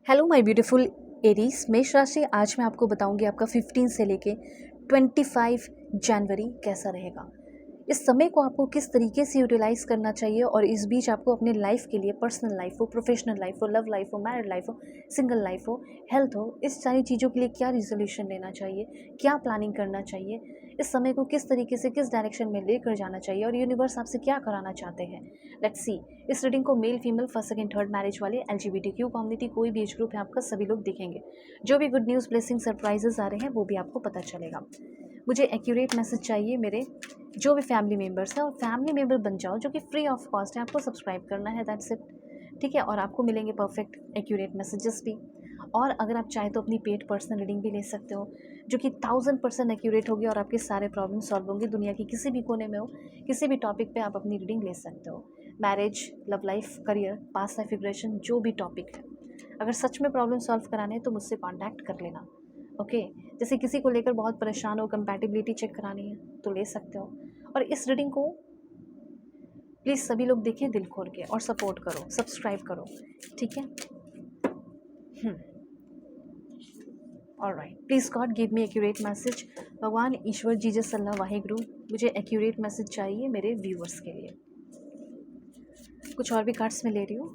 Hello my beautiful Aries मेष राशि। आज मैं आपको बताऊंगी आपका 15 से लेके 25 जनवरी कैसा रहेगा। इस समय को आपको किस तरीके से यूटिलाइज करना चाहिए और इस बीच आपको अपने लाइफ के लिए, पर्सनल लाइफ हो, प्रोफेशनल लाइफ हो, लव लाइफ हो, मैरिड लाइफ हो, सिंगल लाइफ हो, हेल्थ हो, इस सारी चीज़ों के लिए क्या रिजोल्यूशन लेना चाहिए, क्या प्लानिंग करना चाहिए, इस समय को किस तरीके से किस डायरेक्शन में लेकर जाना चाहिए और यूनिवर्स आपसे क्या कराना चाहते हैं। Let's see. इस रीडिंग को male, female, first, second, third marriage वाले, LGBTQ कम्युनिटी, कोई भी एज ग्रुप है आपका, सभी लोग दिखेंगे। जो भी गुड न्यूज़, ब्लेसिंग, सरप्राइजेस आ रहे हैं वो भी आपको पता चलेगा। मुझे एक्यूरेट मैसेज चाहिए मेरे जो भी फैमिली मेम्बर्स हैं, और फैमिली मेम्बर बन जाओ, जो कि फ्री ऑफ कॉस्ट है। आपको सब्सक्राइब करना है, दैट्स इट। ठीक है, और आपको मिलेंगे परफेक्ट एक्यूरेट मैसेजेस भी। और अगर आप चाहे तो अपनी पेड पर्सनल रीडिंग भी ले सकते हो, जो कि 1000% एक्यूरेट होगी और आपके सारे प्रॉब्लम सॉल्व होंगे। दुनिया की किसी भी कोने में हो, किसी भी टॉपिक पे आप अपनी रीडिंग ले सकते हो। Marriage, love life, career, past life regression, जो भी टॉपिक है। अगर सच में प्रॉब्लम सॉल्व कराने हैं तो मुझसे कॉन्टैक्ट कर लेना। ओके। जैसे किसी को लेकर बहुत परेशान हो, कंपैटिबिलिटी चेक करानी है तो ले सकते हो। और इस रीडिंग को प्लीज़ सभी लोग देखें दिल खोल के और सपोर्ट करो, सब्सक्राइब करो, ठीक है। Alright, please God give me accurate message. भगवान, ईश्वर, जीसस, अल्लाह, वाहिगुरु, मुझे एक्यूरेट मैसेज चाहिए मेरे व्यूअर्स के लिए। कुछ और भी कार्ड्स में ले रही हूँ।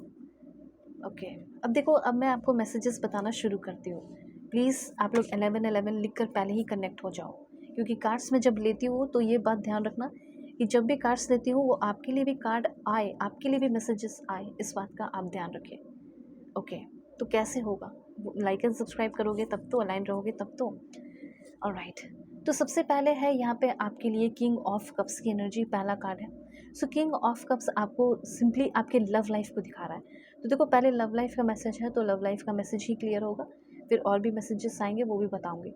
ओके। अब देखो, अब मैं आपको मैसेजेस बताना शुरू करती हूँ। प्लीज़ आप लोग 1111 लिख कर पहले ही कनेक्ट हो जाओ, क्योंकि कार्ड्स में जब लेती हूँ तो ये बात ध्यान रखना कि जब भी कार्ड्स लेती हूँ वो आपके लिए भी कार्ड आए, आपके लिए भी मैसेजेस आए, इस बात का आप ध्यान रखें। ओके। तो कैसे होगा? लाइक एंड सब्सक्राइब करोगे तब तो, अलाइन रहोगे तब तो। ऑलराइट। तो सबसे पहले है यहाँ पे आपके लिए किंग ऑफ कप्स की एनर्जी, पहला कार्ड है। सो किंग ऑफ कप्स आपको सिंपली आपके लव लाइफ को दिखा रहा है। तो देखो, पहले लव लाइफ का मैसेज है तो लव लाइफ का मैसेज ही क्लियर होगा, फिर और भी मैसेजेस आएंगे वो भी बताऊंगी।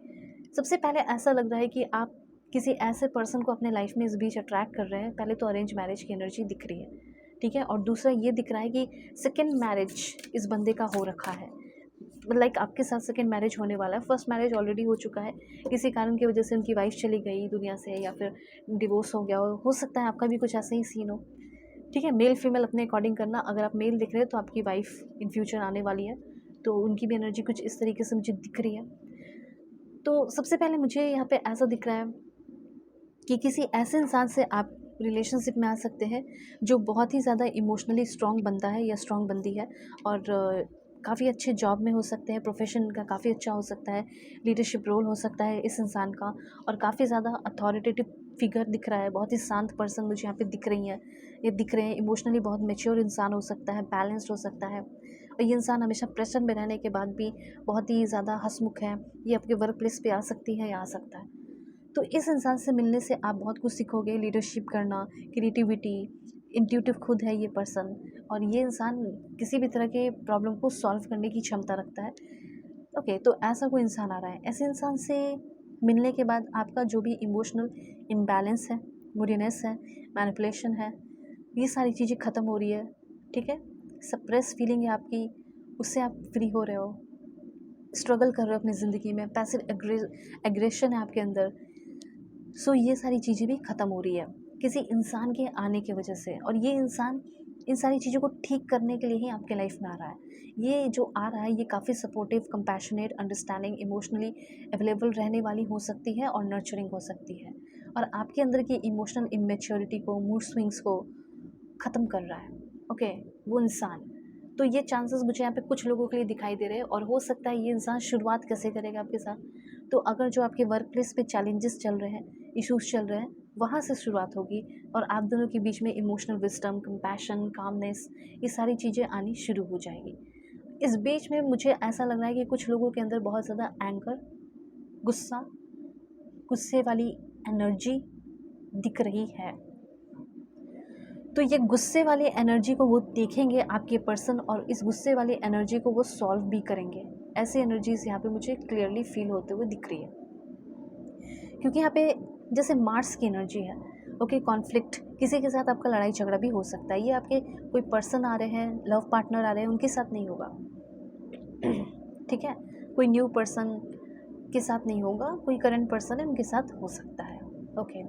सबसे पहले ऐसा लग रहा है कि आप किसी ऐसे पर्सन को अपने लाइफ में इस बीच अट्रैक्ट कर रहे हैं। पहले तो अरेंज मैरिज की एनर्जी दिख रही है, ठीक है। और दूसरा ये दिख रहा है कि सेकेंड मैरिज इस बंदे का हो रखा है, लाइक आपके साथ सेकेंड मैरिज होने वाला है। फर्स्ट मैरिज ऑलरेडी हो चुका है, किसी कारण की वजह से उनकी वाइफ चली गई दुनिया से, या फिर डिवोर्स हो गया हो सकता है आपका भी कुछ ऐसा ही सीन हो, ठीक है। मेल फीमेल अपने अकॉर्डिंग करना। अगर आप मेल दिख रहे हो तो आपकी वाइफ इन फ्यूचर आने वाली है, तो उनकी भी एनर्जी कुछ इस तरीके से मुझे दिख रही है। तो सबसे पहले मुझे यहाँ पे ऐसा दिख रहा है कि किसी ऐसे इंसान से आप रिलेशनशिप में आ सकते हैं जो बहुत ही ज़्यादा इमोशनली स्ट्रॉन्ग बंदा है या स्ट्रॉन्ग बंदी है, और काफ़ी अच्छे जॉब में हो सकते हैं, प्रोफेशन का काफ़ी अच्छा हो सकता है, लीडरशिप रोल हो सकता है इस इंसान का, और काफ़ी ज़्यादा अथॉरिटेटिव फिगर दिख रहा है। बहुत ही शांत पर्सन मुझे यहाँ पे दिख रही हैं, ये दिख रहे हैं। इमोशनली बहुत मेच्योर इंसान हो सकता है, बैलेंस्ड हो सकता है, और ये इंसान हमेशा प्रेशर में रहने के बाद भी बहुत ही ज़्यादा हंसमुख है। ये आपके वर्क प्लेस पर आ सकती है या आ सकता है। तो इस इंसान से मिलने से आप बहुत कुछ सीखोगे, लीडरशिप करना, क्रिएटिविटी, इंट्यूटिव खुद है ये पर्सन, और ये इंसान किसी भी तरह के प्रॉब्लम को सॉल्व करने की क्षमता रखता है। ओके, तो ऐसा कोई इंसान आ रहा है। ऐसे इंसान से मिलने के बाद आपका जो भी इमोशनल इम्बैलेंस है, मूडीनेस है, मैनिपुलेशन है, ये सारी चीज़ें ख़त्म हो रही है, ठीक है। सप्रेस फीलिंग है आपकी, उससे आप फ्री हो रहे हो। स्ट्रगल कर रहे हो अपनी ज़िंदगी में, पैसिव एग्रेशन है आपके अंदर। सो ये सारी चीज़ें भी ख़त्म हो रही है किसी इंसान के आने की वजह से, और ये इंसान इन सारी चीज़ों को ठीक करने के लिए ही आपके लाइफ में आ रहा है। ये जो आ रहा है ये काफ़ी supportive, compassionate, understanding, emotionally available रहने वाली हो सकती है और नर्चरिंग हो सकती है, और आपके अंदर की इमोशनल इमेच्योरिटी को, मूड स्विंग्स को ख़त्म कर रहा है। ओके, वो इंसान। तो ये चांसेस मुझे यहाँ पे कुछ लोगों के लिए दिखाई दे रहे हैं, और हो सकता है ये इंसान शुरुआत कैसे करेगा आपके साथ। तो अगर जो आपके वर्क प्लेस पे चैलेंजेस चल रहे हैं, इश्यूज चल रहे हैं, वहाँ से शुरुआत होगी, और आप दोनों के बीच में इमोशनल विजडम, कंपैशन, कामनेस, ये सारी चीज़ें आनी शुरू हो जाएगी। इस बीच में मुझे ऐसा लग रहा है कि कुछ लोगों के अंदर बहुत ज़्यादा एंगर, गुस्सा, गुस्से वाली एनर्जी दिख रही है। तो ये गुस्से वाली एनर्जी को वो देखेंगे आपके पर्सन, और इस गुस्से वाली एनर्जी को वो सॉल्व भी करेंगे। ऐसी एनर्जीज यहाँ पे मुझे क्लियरली फील होते हुए दिख रही है, क्योंकि यहाँ पे जैसे मार्स की एनर्जी है। ओके, कॉन्फ्लिक्ट, किसी के साथ आपका लड़ाई झगड़ा भी हो सकता है। ये आपके कोई पर्सन आ रहे हैं, लव पार्टनर आ रहे हैं, उनके साथ नहीं होगा, ठीक है। कोई न्यू पर्सन के साथ नहीं होगा, कोई करंट पर्सन है उनके साथ हो सकता है। ओके।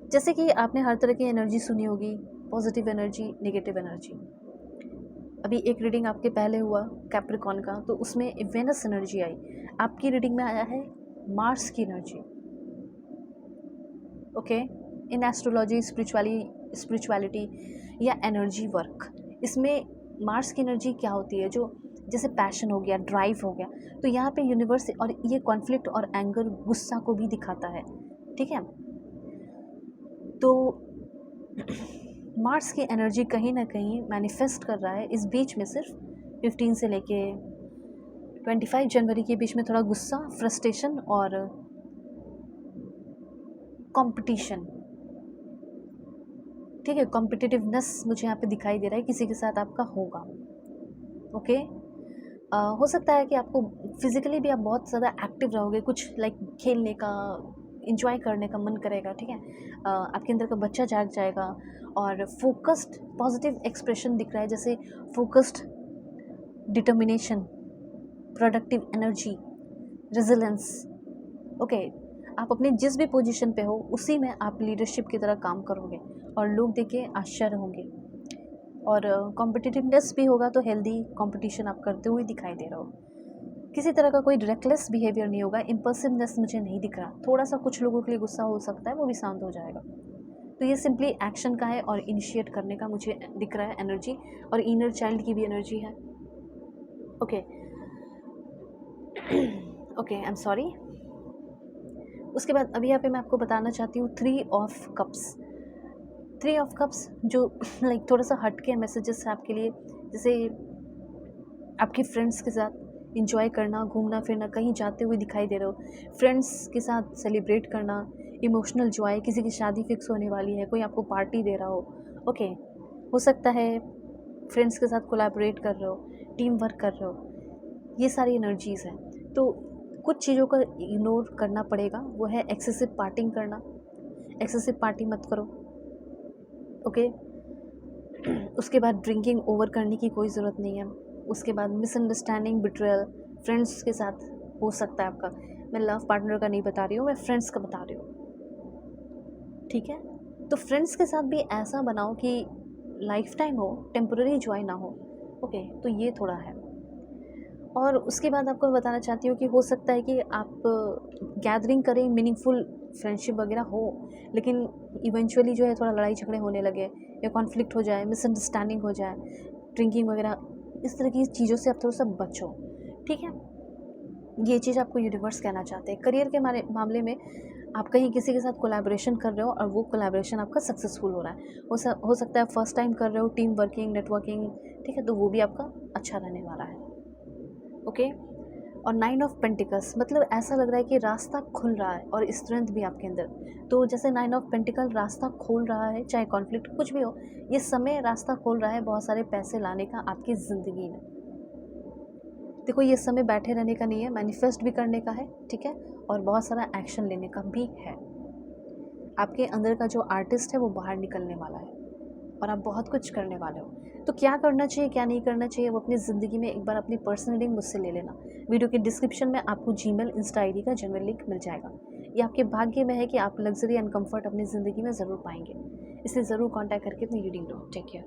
जैसे कि आपने हर तरह की एनर्जी सुनी होगी, पॉजिटिव एनर्जी, नेगेटिव एनर्जी। अभी एक रीडिंग आपके पहले हुआ कैप्रिकॉन का, तो उसमें वेनस एनर्जी आई। आपकी रीडिंग में आया है मार्स की energy. Okay, in astrology spirituality या एनर्जी वर्क, इसमें मार्स की एनर्जी क्या होती है, जो जैसे पैशन हो गया, ड्राइव हो गया, तो यहाँ पे यूनिवर्स और ये कॉन्फ्लिक्ट और एंगर, गुस्सा को भी दिखाता है। ठीक है, तो मार्स की एनर्जी कहीं ना कहीं मैनिफेस्ट कर रहा है इस बीच में, सिर्फ 15 से लेके 25 जनवरी के बीच में थोड़ा गुस्सा, फ्रस्ट्रेशन और कंपटीशन। ठीक है, कॉम्पिटिटिवनेस मुझे यहाँ पे दिखाई दे रहा है, किसी के साथ आपका होगा। ओके, हो सकता है कि आपको फिजिकली भी आप बहुत ज़्यादा एक्टिव रहोगे, कुछ लाइक खेलने का, इंजॉय करने का मन करेगा। ठीक है, आपके अंदर का बच्चा जाग जाएगा और फोकस्ड पॉजिटिव एक्सप्रेशन दिख रहा है, जैसे focused determination, productive energy, resilience. Okay, आप अपने जिस भी पोजीशन पे हो उसी में आप लीडरशिप की तरह काम करोगे और लोग देख के आश्चर्य होंगे। और कॉम्पिटिटिवनेस भी होगा, तो हेल्दी कंपटीशन आप करते हुए दिखाई दे रहे हो। किसी तरह का कोई रेकलेस बिहेवियर नहीं होगा, इम्पल्सिवनेस मुझे नहीं दिख रहा। थोड़ा सा कुछ लोगों के लिए गुस्सा हो सकता है, वो भी शांत हो जाएगा। तो ये सिंपली एक्शन का है और इनिशिएट करने का मुझे दिख रहा है एनर्जी, और इनर चाइल्ड की भी एनर्जी है। Okay okay, I am sorry. उसके बाद अभी यहाँ पे मैं आपको बताना चाहती हूँ 3 ऑफ कप्स। 3 ऑफ कप्स जो लाइक थोड़ा सा हट के मैसेजेस है आपके लिए, जैसे आपके फ्रेंड्स के साथ इंजॉय करना, घूमना फिरना, कहीं जाते हुए दिखाई दे रहे हो, फ्रेंड्स के साथ सेलिब्रेट करना, इमोशनल जॉय, किसी की शादी फिक्स होने वाली है, कोई आपको पार्टी दे रहा हो। ओके, हो सकता है फ्रेंड्स के साथ कोलैबोरेट कर रहे हो, टीम वर्क कर रहे हो, ये सारी एनर्जीज़ हैं। तो कुछ चीज़ों का इग्नोर करना पड़ेगा, वो है एक्सेसिव पार्टिंग करना। एक्सेसिव पार्टी मत करो। ओके, उसके बाद ड्रिंकिंग ओवर करने की कोई ज़रूरत नहीं है। उसके बाद मिसअंडरस्टैंडिंग, बिट्रेयल फ्रेंड्स के साथ हो सकता है आपका। मैं लव पार्टनर का नहीं बता रही हूँ, मैं फ्रेंड्स का बता रही हूँ। ठीक है, तो फ्रेंड्स के साथ भी ऐसा बनाओ कि लाइफ टाइम हो, टेम्पररी जॉय ना हो। ओके, तो ये थोड़ा है। और उसके बाद आपको मैं बताना चाहती हूँ कि हो सकता है कि आप गैदरिंग करें, मीनिंगफुल फ्रेंडशिप वगैरह हो, लेकिन इवेंचुअली जो है थोड़ा लड़ाई झगड़े होने लगे या कॉन्फ्लिक्ट हो जाए, मिसअंडरस्टैंडिंग हो जाए, ड्रिंकिंग वगैरह, इस तरह की चीज़ों से आप थोड़ा सा बचो। ठीक है, ये चीज़ आपको यूनिवर्स कहना चाहते हैं। करियर के मामले में आप कहीं किसी के साथ कोलैबोरेशन कर रहे हो और वो कोलैबोरेशन आपका सक्सेसफुल हो रहा है, हो सकता है फर्स्ट टाइम कर रहे हो, टीम वर्किंग, नेटवर्किंग। ठीक है, तो वो भी आपका अच्छा रहने वाला है। ओके, और 9 ऑफ पेंटिकल्स, मतलब ऐसा लग रहा है कि रास्ता खुल रहा है और स्ट्रेंथ भी आपके अंदर। तो जैसे 9 ऑफ पेंटिकल रास्ता खोल रहा है, चाहे कॉन्फ्लिक्ट कुछ भी हो, ये समय रास्ता खोल रहा है बहुत सारे पैसे लाने का आपकी ज़िंदगी में। देखो, ये समय बैठे रहने का नहीं है, मैनिफेस्ट भी करने का है। ठीक है, और बहुत सारा एक्शन लेने का भी है। आपके अंदर का जो आर्टिस्ट है वो बाहर निकलने वाला है और आप बहुत कुछ करने वाले हो। तो क्या करना चाहिए, क्या नहीं करना चाहिए, वो अपनी ज़िंदगी में एक बार अपनी पर्सनल रीडिंग मुझसे ले लेना। वीडियो के डिस्क्रिप्शन में आपको जीमेल, इंस्टा आईडी का जनरल लिंक मिल जाएगा। ये आपके भाग्य में है कि आप लग्जरी एंड कंफर्ट अपनी ज़िंदगी में ज़रूर पाएंगे, इसलिए ज़रूर कॉन्टैक्ट करके अपनी रीडिंग लो। Take care.